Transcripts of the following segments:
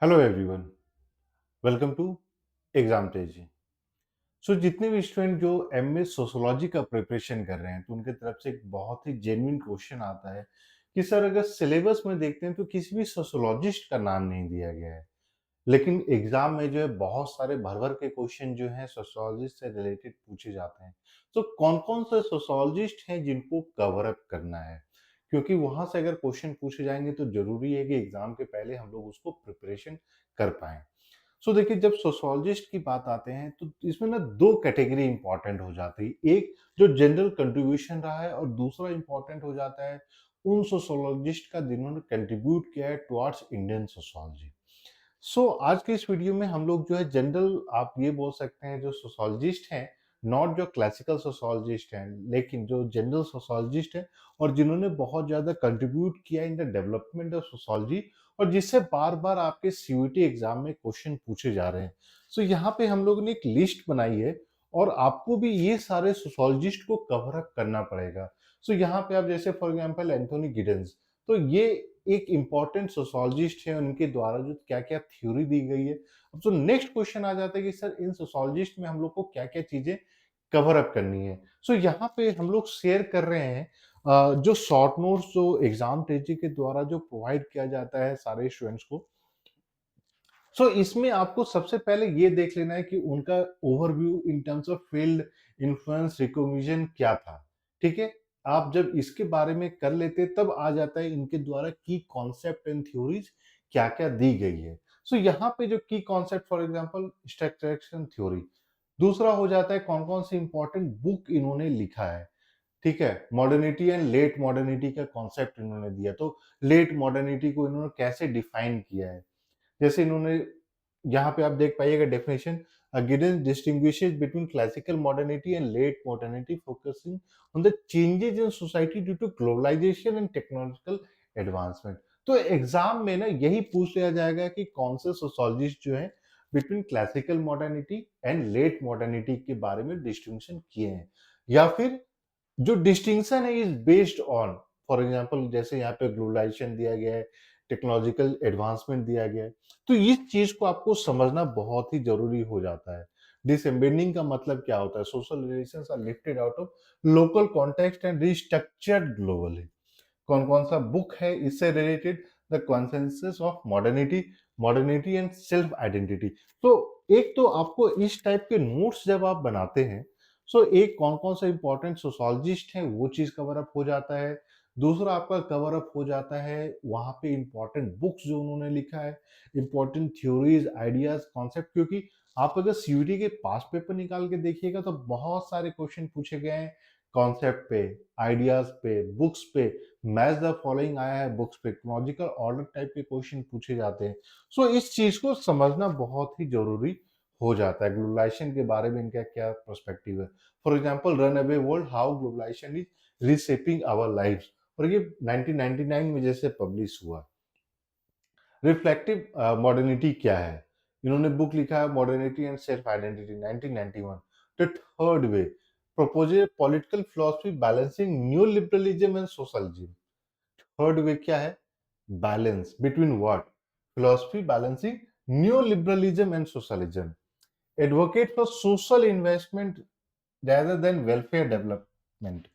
Hello everyone, welcome to exam Teji. जितने भी student जो एमए सोशियोलॉजी का प्रिपरेशन कर रहे हैं तो उनके तरफ से एक बहुत ही जेन्युइन क्वेश्चन आता है कि सर अगर सिलेबस में देखते हैं तो किसी भी सोशियोलॉजिस्ट का नाम नहीं दिया गया है, लेकिन एग्जाम में जो है बहुत सारे भर-भर के क्वेश्चन जो हैं सोशियोलॉजिस्ट से रिलेटेड पूछे जाते हैं। तो कौन-कौन से सोशियोलॉजिस्ट हैं जिनको कवर अप करना है? क्योंकि वहाँ से अगर क्वेश्चन पूछे जाएँगे तो ज़रूरी है कि एग्जाम के पहले हम लोग उसको प्रिपरेशन कर पाएँ। देखिए, जब सोशियोलॉजिस्ट की बात आते हैं तो इसमें ना 2 कैटेगरी इंपॉर्टेंट हो जाती है। एक जो जनरल कंट्रीब्यूशन रहा है और दूसरा इंपॉर्टेंट हो जाता है उन सोशियोलॉजिस्ट का जिन्होंने कंट्रीब्यूट किया है टुवर्ड्स इंडियन सोशियोलॉजी। आज के इस वीडियो में हम लोग जो है जनरल आप ये बोल सकते हैं जो सोशियोलॉजिस्ट हैं, नॉट जो क्लासिकल सोशियोलॉजिस्ट हैं, लेकिन जो जनरल सोशियोलॉजिस्ट हैं और जिन्होंने बहुत ज़्यादा कंट्रीब्यूट किया in the development of sociology और जिससे बार-बार आपके सीयूईटी एग्ज़ाम में क्वेश्चन पूछे जा रहे हैं। यहाँ पे हम लोगों ने एक लिस्ट बनाई है और आपको भी ये सारे सोशियोलॉजिस्ट को कवर अप करना पड़ेगा। यहाँ पे आप जैसे फॉर एग्जांपल एंथोनी गिडेंस, तो ये एक इम्पोर्टेंट सोशियोलॉजिस्ट है, उनके द्वारा जो क्या-क्या थ्योरी दी गई है। अब जो नेक्स्ट क्वेश्चन आ जाता है कि सर इन सोशियोलॉजिस्ट में हम लोग को क्या-क्या चीज़ें कवर अप करनी है। यहाँ पे हम लोग शेयर कर रहे हैं जो शॉर्ट नोट्स जो एग्जाम तेजी के द्वारा जो प्रोवाइड किया जाता है सारे स्टूडेंट्स को। इसमें आपको सबसे पहले ये देख लेना है कि उनका overview in terms of field, influence, recognition क्या था, ठीक है? आप जब इसके बारे में कर लेते तब आ जाता है इनके द्वारा की कॉन्सेप्ट एंड थ्योरीज क्या-क्या दी गई है। यहाँ पे जो की कॉन्सेप्ट फॉर एग्जांपल स्ट्रक्चरेशन थ्योरी, दूसरा हो जाता है कौन-कौन सी इंपॉर्टेंट बुक इन्होंने लिखा है, ठीक है? मॉडर्निटी एंड लेट मॉडर्निटी का कॉन्सेप्ट इन्होंने दिया, तो लेट मॉडर्निटी को इन्होंने कैसे डिफाइन किया है? जैसे इन्होंने यहाँ पे आप देख पाइएगा definition, Giddens distinguishes between classical modernity and late modernity focusing on the changes in society due to globalization and technological advancement. Exam में ना यही पूछ लिया जाएगा कि कौन से सोशियोलॉजिस्ट जो है between classical modernity and late modernity के बारे में डिस्टिंक्शन किए हैं, या फिर जो डिस्टिंक्शन है is based on, for example जैसे यहाँ पे ग्लोबलाइजेशन दिया गया है, टेक्नोलॉजिकल एडवांसमेंट दिया गया है, तो इस चीज को आपको समझना बहुत ही जरूरी हो जाता है। डिसएम्बेडिंग का मतलब क्या होता है? Social relations are lifted out of local context and restructured globally. कौन कौन सा बुक है इससे related? The consensus of modernity, modernity and self identity. तो एक तो आपको इस टाइप के नोट्स जब आप बनाते हैं, एक कौन कौन सा इंपॉर्टेंट सोशोलॉजिस्ट है वो चीज कवर अप हो जाता है। दूसरा आपका कवर अप हो जाता है वहां पे इंपॉर्टेंट बुक्स जो उन्होंने लिखा है, इंपॉर्टेंट थ्योरीज, आइडियाज, कॉन्सेप्ट, क्योंकि आप अगर सीयूटी के पास पेपर निकाल के देखिएगा तो बहुत सारे क्वेश्चन पूछे गए हैं कॉन्सेप्ट पे, आइडियाज पे, बुक्स पे। मैच द फॉलोइंग आया है बुक्स पे, लॉजिकल ऑर्डर टाइप के क्वेश्चन पूछे जाते हैं। इस चीज को समझना बहुत ही जरूरी हो जाता है। ग्लोबलाइजेशन के बारे में इनका क्या पर्सपेक्टिव है? For example runaway world, how globalization is reshaping our lives, और ये 1999 में जैसे पब्लिश हुआ। रिफ्लेक्टिव मॉडर्निटी क्या है? इन्होंने बुक लिखा है modernity and self identity 1991। The third way proposes political philosophy balancing new liberalism and socialism. Third way क्या है? Balance between what? Philosophy balancing new liberalism and socialism. Advocate for social investment rather than welfare development.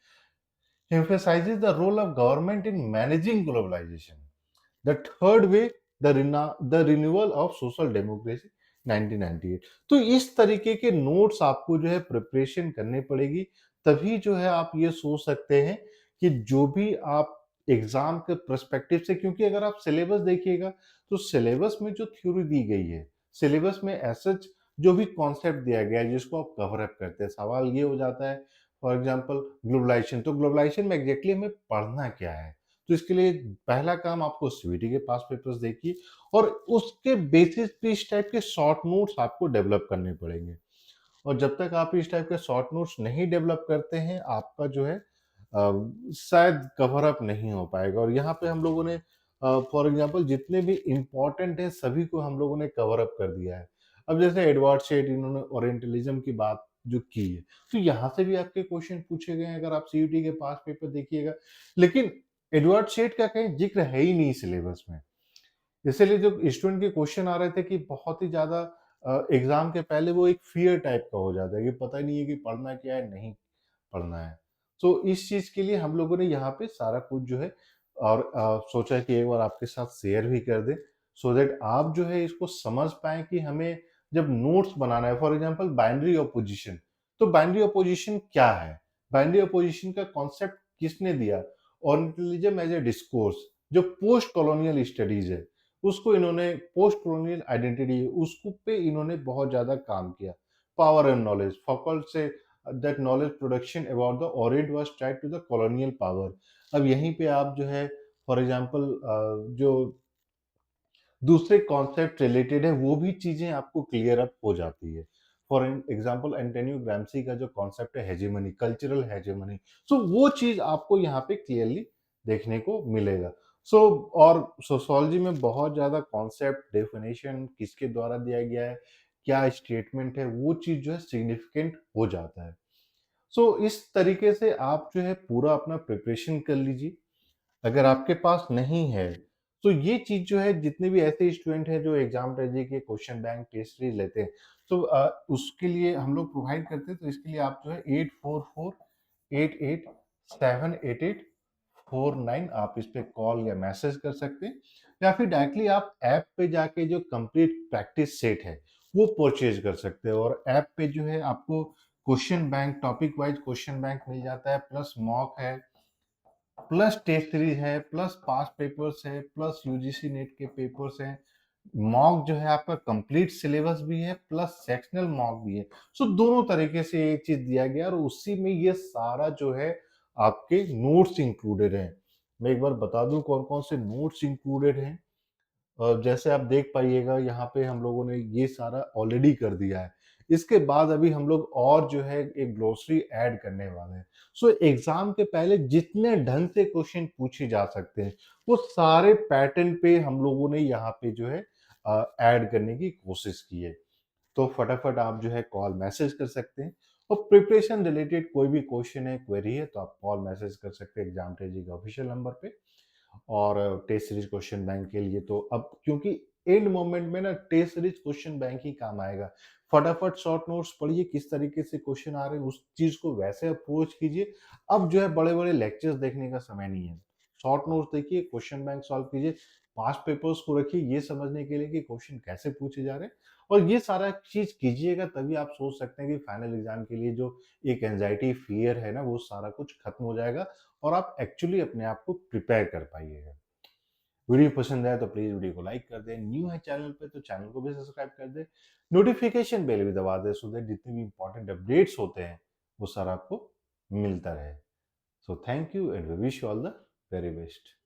Emphasizes the role of government in managing globalization. The third way, the renewal of social democracy 1998। तो इस तरीके के notes आपको जो है preparation करनी पड़ेगी, तभी जो है आप ये सोच सकते हैं कि जो भी आप एग्जाम के पर्सपेक्टिव से, क्योंकि अगर आप सिलेबस देखिएगा तो सिलेबस में जो थ्योरी दी गई है, सिलेबस में एसच जो भी कॉन्सेप्ट दिया गया है जिसको आप कवर अप करते हैं, सवाल ये हो जाता है फॉर एग्जांपल ग्लोबलाइजेशन, तो ग्लोबलाइजेशन में एग्जैक्टली हमें पढ़ना क्या है? तो इसके लिए पहला काम आपको सीयूईटी के पास पेपर्स देखिए और उसके बेसिस पे इस टाइप के शॉर्ट नोट्स आपको डेवलप करने पड़ेंगे। और जब तक आप इस टाइप के शॉर्ट नोट्स नहीं डेवलप करते हैं, आपका जो है शायद कवर अप नहीं हो पाएगा। और यहाँ पे हम लोगों ने फॉर एग्जांपल जितने भी इम्पोर्टेंट हैं सभी को हम लोगों ने कवर अप कर दिया है। अब जैसे एडवर्ड सेड, इन्होंने ओरिएंटलिज्म की बात जो की है, तो यहाँ से भी आपके क्वेश्चन पूछे गए हैं अगर आप सीयूटी के पास पेपर देखिएगा। लेकिन एडवर्ड सेड का कहीं जिक्र है ही नहीं सिलेबस में। इसीलिए जो स्टूडेंट के क्वेश्चन आ रहे थे कि बहुत ही ज़्यादा एग्ज़ाम के पहले वो एक फ़ियर टाइप का हो जाता है कि पता ही नहीं है कि पढ़ना क्या है, नहीं पढ़ना है। तो इस चीज़ के लिए हम लोगों ने यहाँ पे सारा कुछ जो है और सोचा कि एक बार आपके साथ शेयर भी कर दें, सो दैट आप जो है इसको समझ पाएँ कि हमें जब नोट्स बनाना है, फॉर एग्ज़ाम्पल बाइनरी ऑपोज़िशन, तो बाइनरी ऑपोज़िशन क्या है? बाइनरी ऑपोज़िशन का कॉन्सेप्ट किसने दिया? ऑर्निथिलिज्म एज़ अ डिस्कोर्स, जो पोस्ट कॉलोनियल स्टडीज़ है, उसको इन्होंने पोस्ट कॉलोनियल आइडेंटिटी उसको पे इन्होंने बहुत ज़्यादा काम किया। पावर एंड नॉलेज, फौकॉल्ट से that knowledge production about the orient was tied to the colonial power. अब यहीं पे आप जो है फॉर एग्ज़ाम्पल जो दूसरे कॉन्सेप्ट रिलेटेड है, वो भी चीज़ें आपको क्लियर अप हो जाती है। For an example Antonio Gramsci का जो कॉन्सेप्ट है हेजेमनी, कल्चरल हेजेमनी, सो वो चीज़ आपको यहाँ पे क्लियरली देखने को मिलेगा। सो और सोशियोलॉजी में बहुत ज़्यादा कॉन्सेप्ट, डेफिनिशन किसके द्वारा दिया गया है, क्या स्टेटमेंट है, वो चीज़ जो है सिग्निफिकेंट हो जाता है। सो इस तरीके से आप जो है पूरा अपना प्रिपरेशन कर लीजिए। अगर आपके पास नहीं है, तो ये चीज़ जो है जितने भी ऐसे स्टूडेंट हैं जो एग्ज़ाम ट्रेजरी के क्वेश्चन बैंक टेस्ट सीरीज़ लेते हैं, तो उसके लिए हम लोग प्रोवाइड करते हैं, तो इसके लिए आप जो है 8448878849 आप इस पे कॉल या मैसेज कर सकते हैं या फिर डायरेक्टली आप ऐप पे जाके जो कंप्लीट प्रैक्टिस सेट है, वो परचेज़ कर सकते हैं और ऐप पे जो है आपको question bank, topic wise question bank मिल जाता है, प्लस मॉक है, प्लस टेस्ट सीरीज है, प्लस पास्ट पेपर्स है, प्लस यूजीसी नेट के पेपर्स हैं। मॉक जो है आपका कंप्लीट सिलेबस भी है, प्लस सेक्शनल मॉक भी है। सो दोनों तरीके से ये चीज़ दिया गया और उसी में ये सारा जो है आपके नोट्स इंक्लूडेड हैं। मैं एक बार बता दूँ कौन-कौन से नोट्स इंक्लूडेड हैं। जैसे आप देख पाइएगा यहाँ पे हम लोगों ने ये सारा ऑलरेडी कर दिया है। इसके बाद अभी हम लोग और जो है एक ग्लोसरी ऐड करने वाले हैं। सो एग्ज़ाम के पहले जितने ढंग से क्वेश्चन पूछे जा सकते हैं, वो सारे पैटर्न पे हम लोगों ने यहाँ पे जो है ऐड करने की कोशिश की है। तो फटाफट आप जो है कॉल मैसेज कर सकते हैं और प्रिपरेशन रिलेटेड कोई भी क्वेश्चन है, क्वेरी है, तो आप कॉल मैसेज कर सकते हैं एग्ज़ाम ट्रेजरी के ऑफिशियल नंबर पे। और टेस्ट सीरीज क्वेश्चन बैंक के लिए तो अब क्योंकि एंड मोमेंट में ना टेस्ट सीरीज क्वेश्चन बैंक ही काम आएगा। फटाफट शॉर्ट नोट्स पढ़िए, किस तरीके से क्वेश्चन आ रहे हैं उस चीज को वैसे अप्रोच कीजिए। अब जो है बड़े बड़े लेक्चर्स देखने का समय नहीं है। शॉर्ट नोट्स देखिए, क्वेश्चन बैंक सॉल्व कीजिए, पास्ट पेपर्स को रखिए ये समझने के लिए कि क्वेश्चन कैसे पूछे जा रहे हैं। और ये सारा चीज कीजिएगा तभी आप सोच सकते हैं कि फाइनल एग्जाम के लिए जो एक एंजाइटी फियर है ना, वो सारा कुछ खत्म हो जाएगा और आप एक्चुअली अपने आप को प्रिपेयर कर पाइएगा। वीडियो पसंद आया तो प्लीज वीडियो को लाइक कर दें, न्यू है चैनल पे तो चैनल को भी सब्सक्राइब कर दें, नोटिफिकेशन बेल भी दबा दें सो दैट जितने भी इंपॉर्टेंट अपडेट्स होते हैं वो सारा आपको मिलता रहे। So thank you and we wish you all the very best.